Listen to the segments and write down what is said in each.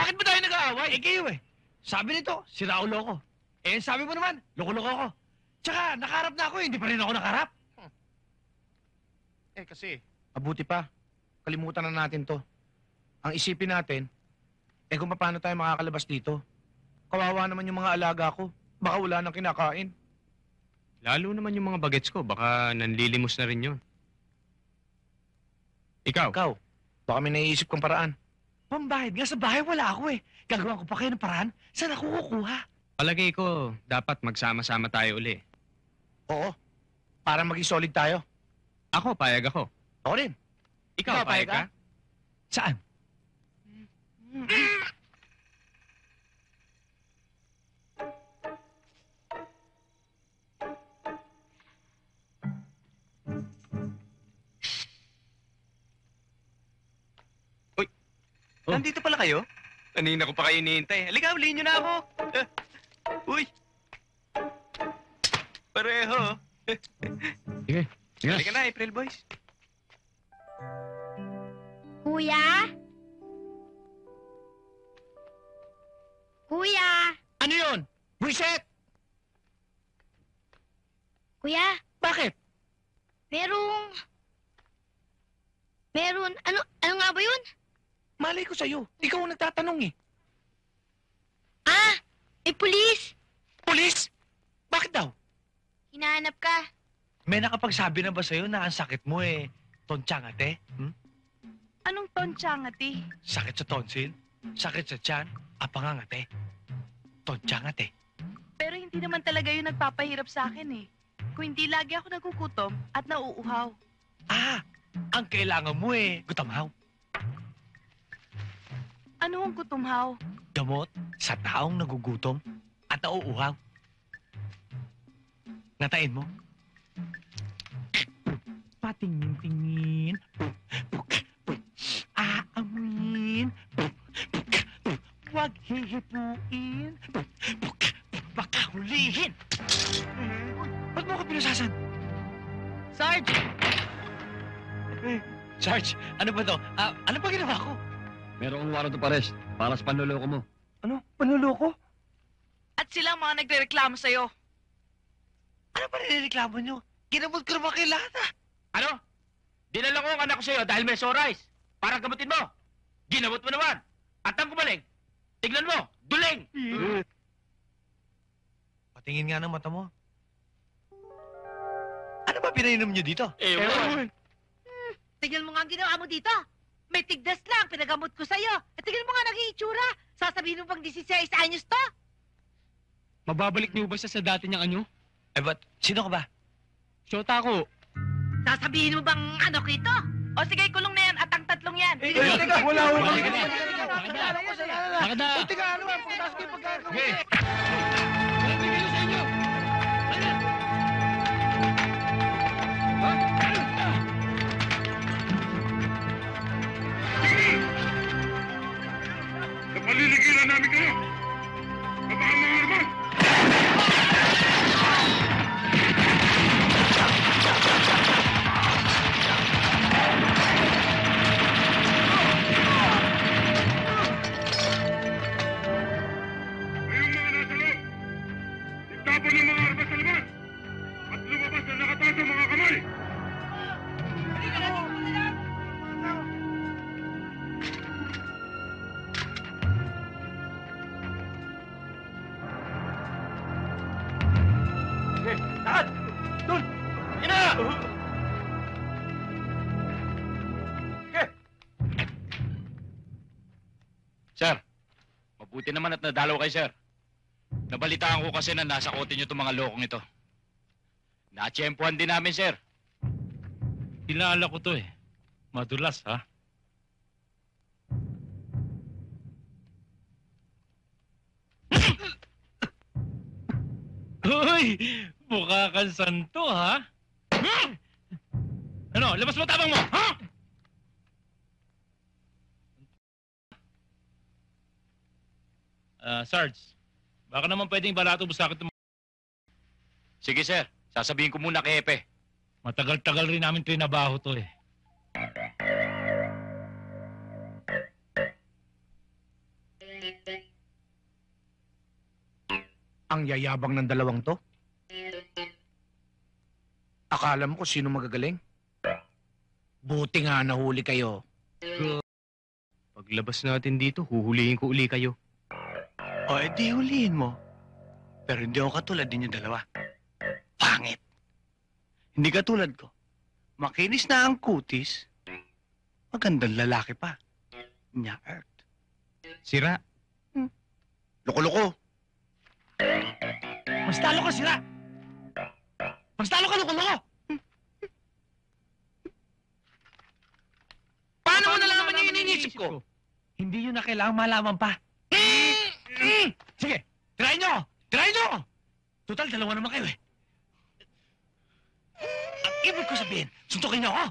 Bakit ba tayo nag-aaway? Eh kayo eh. Sabi nito, si Raulo ko. Eh sabi mo naman, loko-loko ako. Tsaka nakaharap na ako eh, hindi pa rin ako nakaharap. Eh kasi, mabuti pa. Kalimutan na natin to. Ang isipin natin, kung paano tayo makakalabas dito. Kawawa naman yung mga alaga ko. Baka wala nang kinakain. Lalo naman yung mga bagets ko, baka nanlilimos na rin yun. Ikaw? Ikaw, baka may naiisip kong paraan. Pambahid nga sa bahay, wala ako eh. Gagawa ko pa kayo ng paraan, saan ako kukuha? Palagay ko, dapat magsama-sama tayo uli. Oo, para maging solid tayo. Ako, payag ako. Ako rin. Ikaw, payag ka? Saan? Oh. Nandito pala kayo? Kanina ko pa kayo hinihintay. Halika, ulihin nyo na ako. Uy! Pareho. Sige. Halika na, April Boys. Kuya? Kuya? Ano yun? Buiset! Kuya? Bakit? Meron, ano nga ba yun? Malay ko sa'yo. Ikaw ang nagtatanong eh. Ah, pulis. Pulis? Bakit daw? Hinahanap ka. May nakapagsabi na ba sa'yo na ang sakit mo eh, tonsyangate? Anong tonsyangati? Sakit sa tonsil? Sakit sa tiyan? Apangangate? Tonsyangate? Pero hindi naman talaga yun nagpapahirap sa akin eh. Kung hindi lagi ako nagugutom at nauuhaw. Ah, ang kailangan mo eh, gutamhaw. Ano ang gutumhaw? Gamot sa taong nagugutom at nauuhaw. Ngatain mo. Patingin-tingin. Aamuin. Huwag hihipuin. Baka hulihin. Ba't mo ka pinasasan? Sarge! Sarge, ano ba to? Ano ba ginawa ko? Merong warrant of arrest para sa panluloko mo. Ano? Panluloko? At sila ang mga nagrereklamo sa'yo. Ano ba nireklamo nyo? Ginamot ko naman kayo lahat ah. Ano? Dinala ko ang anak ko sa'yo dahil may sore-eyes. Para gamutin mo. Ginamot mo naman. At ang gumaling, tignan mo, duling! Patingin nga ng mata mo. Ano ba pinainom nyo dito? Ewan. Tingnan mo nga ang ginawa mo dito. May tigdas lang, pinagamot ko sa'yo. At tingnan mo nga naging itsura. Sasabihin mo bang 16 anyos to? Mababalik niyo ba siya sa dati niyang anyo? Eh, ba't? Sino ka ba? Shota ko. Sasabihin mo bang ano ko ito? O sige, kulong na yan at ang tatlong yan. Teka, wala. Baka na. Teka, ano ba? Pagkatapos ko yung pagkakagawa. Okay. Walang bigay sa inyo. Ano? Napaliligilan namin kayo! Baba ang mga armas! Kayong mga nasa loob, itapon ng mga armas sa labas at lumabas na nakataas ang mga kamay! Lahat! Doon! Sige na! Sir, mabuti naman at nadalaw kay sir. Nabalitaan ko kasi na nasa kote niyo itong mga lokong ito. Natsyempuhan din namin, sir. Kilala ko to eh. Madulas, ha? Hoy! Mukha kang santo, ha? Ano? Labas mo tabang mo, ha? Sarge, baka naman pwedeng balato mo sa akin. Sige, sir. Sasabihin ko muna kay Epe. Matagal-tagal rin namin trinabaho to eh. Ang yayabang ng dalawang to. Akala mo kung sino magagaling? Buti nga nahuli kayo. Paglabas natin dito, huhulihin ko uli kayo. O, edi hulihin mo. Pero hindi ako katulad din yung dalawa. Pangit. Hindi katulad ko. Makinis na ang kutis. Magandang lalaki pa. Nya Earth. Sira. Loko-loko. Mas talo ka, sira! Mas talo ka, loko-loko! Paano mo nalaman yung iniisip ko? Hindi yun na kailangang malaman pa. Sige, try nyo! Try nyo! Total, dalawa naman kayo eh. Ang ibig ko sabihin, suntukin nyo ako!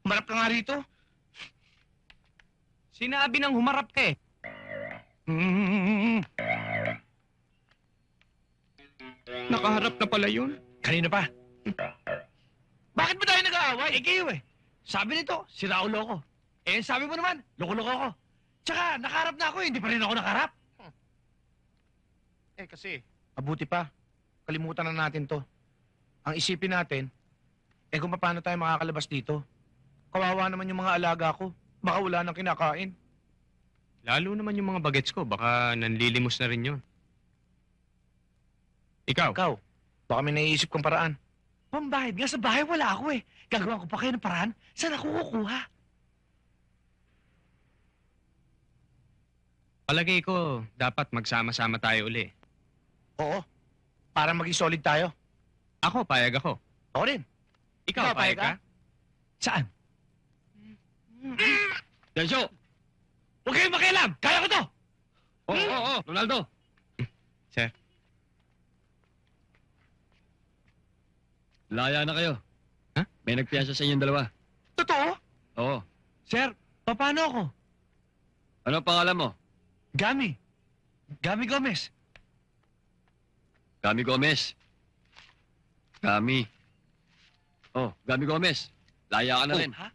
Marap ka nga rito. Sinabi nang humarap ka eh. Nakaharap na pala yun. Kanina pa. Bakit ba tayo nag-aaway? Eh kayo eh. Sabi nito, si Raulo ko. Eh sabi mo naman, loko-loko ko. Tsaka, nakaharap na ako eh, hindi pa rin ako nakaharap. Eh kasi, mabuti pa. Kalimutan na natin to. Ang isipin natin, kung paano tayo makakalabas dito. Kawawa naman yung mga alaga ko. Baka wala nang kinakain. Lalo naman yung mga bagets ko, baka nanlilimos na rin yun. Ikaw? Ikaw, baka may naiisip kang paraan. Pambahid nga sa bahay, wala ako eh. Gagawa ko pa kayo ng paraan, saan ako kukuha? Palagay ko, dapat magsama-sama tayo uli. Oo, para maging solid tayo. Ako, payag ako. Ako rin. Ikaw, payag ka? Saan? Densyo! Huwag kayong makialam! Kaya ko to! Oo, Ronaldo! Sir? Laya na kayo. Ha? May nagpiyasa sa inyong dalawa. Totoo? Oo. Sir, paano ako? Ano ang pangalan mo? Gami. Gami Gomez. Gami Gomez. Gami. Oh, Gami Gomez. Laya ka na rin. Ha?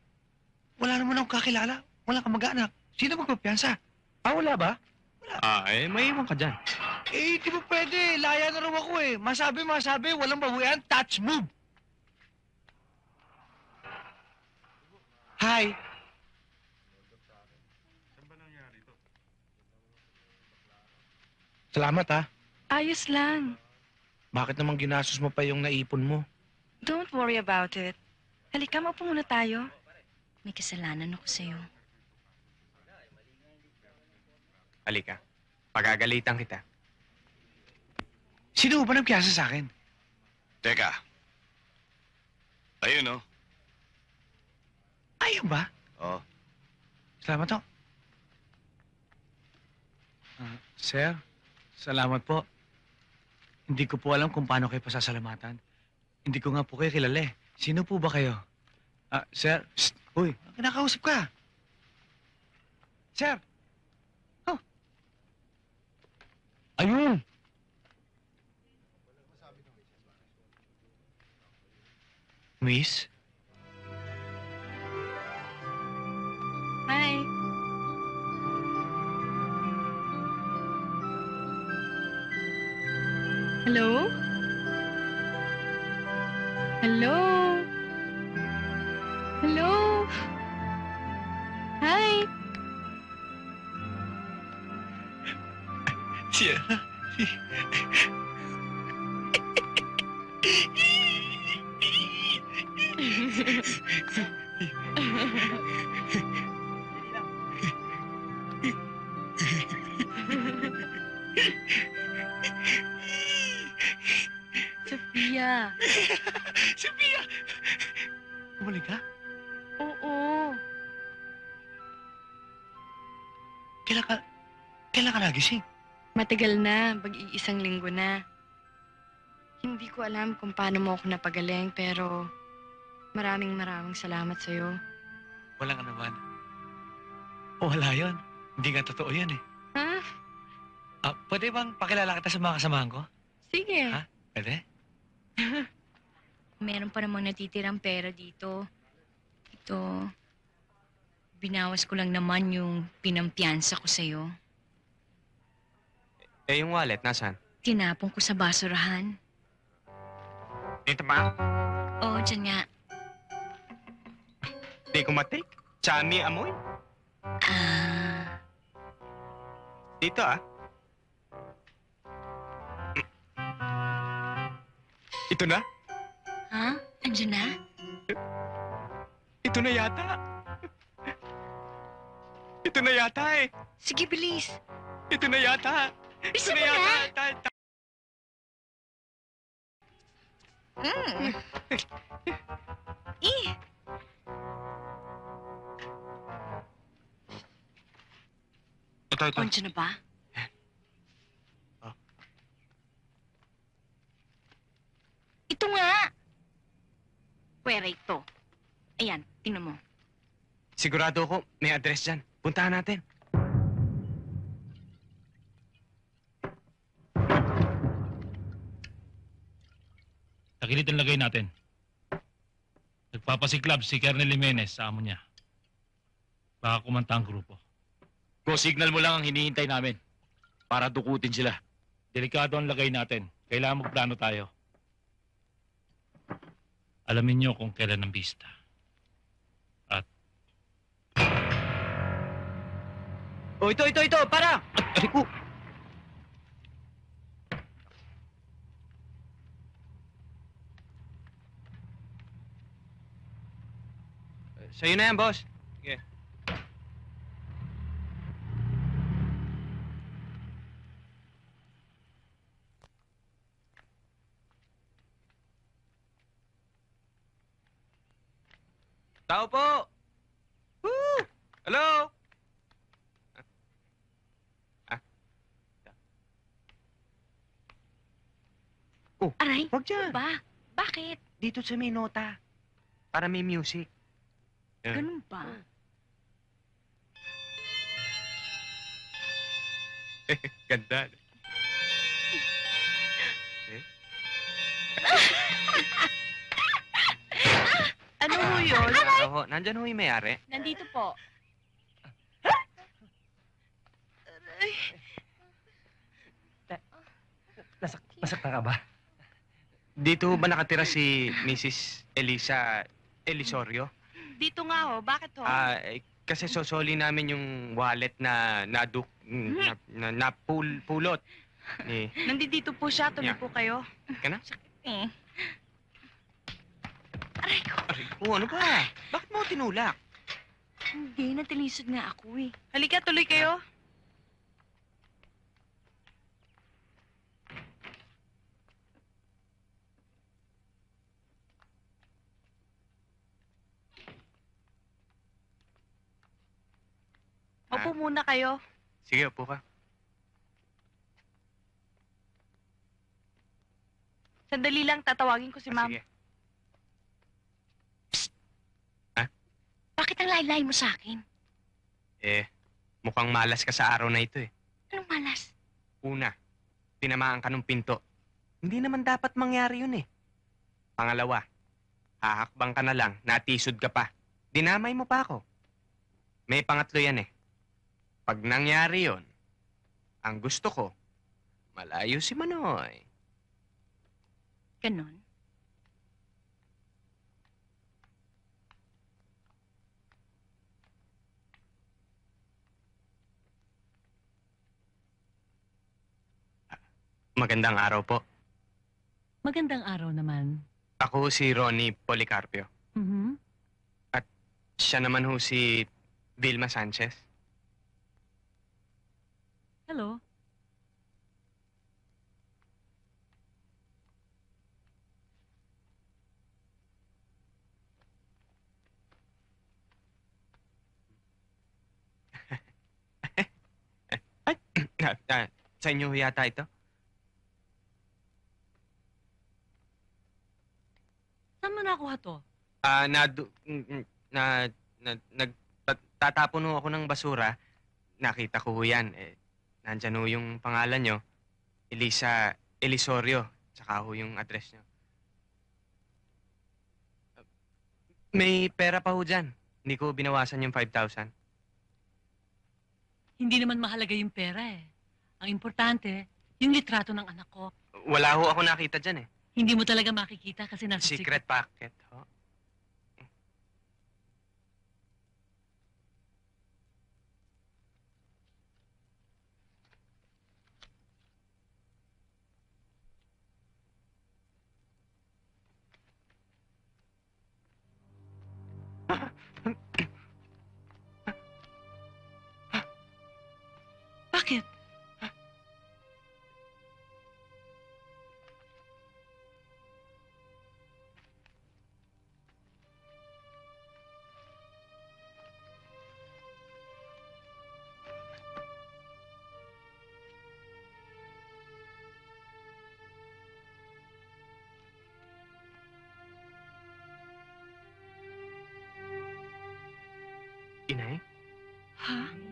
Wala naman akong kakilala. Wala kang mag-anak. Sino magpapiyansa? Wala ba? May iwan ka dyan. Eh, di ba pwede? Laya na raw ako eh. Masabi, walang bawian, touch move. Hi. Salamat ha. Ayos lang. Bakit naman ginastos mo pa yung naipon mo? Don't worry about it. Halika, maupo muna tayo. May kasalanan ako sa'yo. Halika. Pagagalitan kita. Sino ba nagpiyasa sa akin? Teka. Ayun, oh. Ayun ba? Oh. Salamat ho. Sir, salamat po. Hindi ko po alam kung paano kayo pasasalamatan. Hindi ko nga po kayo kilala eh. Sino po ba kayo? Sir, psst, uy, kinakausap ka. Sir. Oh. Ayun. Miss? Hi. Hello? Hello? Hello? Hi. Siya. Sophia. Sophia! Bumalik ka? Oo. Kailan ka nagising? Matagal na, mag-iisang linggo na. Hindi ko alam kung paano mo ako napagaling, pero maraming salamat sa'yo. Wala ka naman. O wala yun. Hindi nga totoo yun eh. Ha? Pwede bang pakilala kita sa mga kasamahan ko? Sige. Ha? Pwede? Meron pa namang natitirang pera dito. Ito, Binawas ko lang naman yung pinampiyansa ko sa'yo. Eh, yung wallet, nasaan? Tinapon ko sa basurahan. Dito pa? Oo, dyan nga. Di ko matik. Chami amoy. Ah, Dito ah. Ito na? ha? Andyan na? Ito na yata. Ito na yata eh. Sige, bilis. Ito na yata. Bisa Ito mo na na? yata. Eh, Ito. andyan na ba? Oh. Ito nga. Pwera ito. Ayan, tingnan mo. Sigurado ako may address dyan. Puntahan natin. Takilid ang lagay natin. Nagpapasiklab si Colonel Jimenez sa amo niya. Baka kumanta ang grupo. Go signal mo lang ang hinihintay namin. Para dukutin sila. Delikado ang lagay natin. Kailangan magplano tayo. Alamin niyo kung kailan ang bista. At Oh, ito. Para! Ari ko. Sa'yo na yan, boss. Sige. Tao po! Woo! Hello? Aray, Wag dyan. ba? Bakit? Dito sa may nota. Para may music. Ganun ba? Ganda. Ano ho yun? Nandyan ho yung may-ari. Nandito po. Masakta ka ba? Dito ba nakatira si Mrs. Elisa Elisorio? Dito nga ho. Bakit ho? Kasi sosoli namin yung wallet na pulot. Eh, Nandito po siya. Tuloy Yeah. po kayo. ka na? Eh. Aray ko. Aray ko, ano ba? Bakit mo tinulak? Hindi, natilisod nga ako eh. Halika, tuloy kayo. Opo muna kayo. Sige, upo ka. Sandali lang, tatawagin ko si ma'am. Sige. Bakit ang laylay mo sa akin? Mukhang malas ka sa araw na ito eh. Anong malas? Una, tinamaan ka ng pinto. Hindi naman dapat mangyari yun eh. Pangalawa, hahakbang ka na lang, natisod ka pa. Dinamay mo pa ako. May pangatlo yan eh. Pag nangyari yon, ang gusto ko, malayo si Manoy. Ganon. Magandang araw po. Magandang araw naman. Ako si Ronnie Policarpio. Mhm. Siya naman ho si Vilma Sanchez. Hello. Sa inyo ho yata ito? Saan mo nakuha to? Nagtatapon ho ako ng basura. Nakita ko ho yan. Nandyan ho yung pangalan nyo. Elisa Elisorio. Tsaka ho yung address nyo. May pera pa ho dyan. Hindi ko binawasan yung 5,000. Hindi naman mahalaga yung pera eh. Ang importante, yung litrato ng anak ko. Wala ho ako nakita dyan eh. Hindi mo talaga makikita kasi nasa Secret packet, ho? Bakit? Inay? Ha?